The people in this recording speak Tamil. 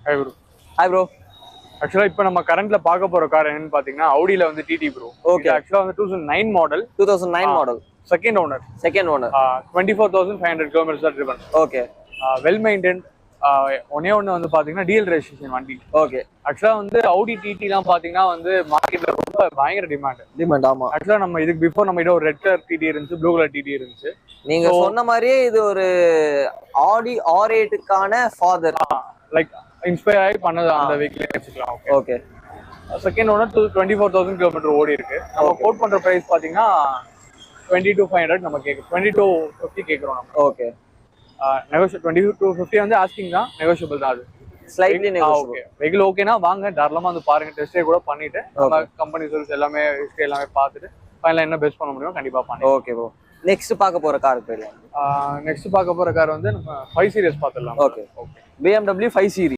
Hi bro. Hi bro. ஆக்சுவலா இப்போ நம்ம கரண்ட்ல பார்க்க போற கார் என்னன்னு பாத்தீங்கன்னா ஆடில வந்து டிடி ப்ரோ. ஓகே. ஆக்சுவலா வந்து 2009 model. 2009 model. Second owner. 24,500 kilometres தான் ட்ரிவன். ஓகே. Well maintained. ஒன்னே ஒன்று வந்து பாத்தீங்கன்னா டிஎல் ரெஜிஸ்ட்ரேஷன் வண்டி. ஓகே. ஆக்சுவலா வந்து ஆடி டிடிலாம் பாத்தீங்கன்னா வந்து மார்க்கெட்ல ரொம்ப பயங்கர டிமாண்ட். ஆமா. ஆக்சுவலா நம்ம இதுக்கு பிஃபோர் நம்ம ஒரு ரெட் கலர் டிடி இருந்துச்சு, ப்ளூ கலர் டிடி இருந்துச்சு. நீங்க சொன்ன மாதிரியே இது ஒரு ஆடி R8க்கான ஃபாதர். லைக் இன்ஸ்பயர் ஆகி பண்ணது அந்த வெஹிக்கிள் வச்சுக்கலாம். ஓகே. செகண்ட் ஓனர் 24,000 கிலோமீட்டர் ஓடி இருக்கு. நம்ம கோட் பண்ற பிரைஸ் பாத்தீங்கன்னா 22,500 நம்ம கேட்குறோம். 2250 கேட்குறோம் நம்ம. ஓகே. நெகோஷியபிள் 2250 வந்து ஆஸ்கிங் தான், நெகோஷியபிள் தான் அது. Slightly negotiable. வெஹிக்கிள் ஓகேனா வாங்க தாராளமா வந்து பாருங்க, டெஸ்ட் ட்ரைவ் கூட பண்ணிட்டு நம்ம கம்பெனி சர்வீஸ் எல்லாமே ஹிஸ்டரி எல்லாமே பார்த்துட்டு ஃபைனலா என்ன பெஸ்ட் பண்ண முடியும் கண்டிப்பா பண்ணுங்க. Okay bro. நெக்ஸ்ட் பார்க்க போற கார் போயிடலாம். நெக்ஸ்ட் பார்க்க போற கார் வந்து நம்ம 5 சீரிஸ் பார்த்துடலாம். ஓகே. BMW 5 series.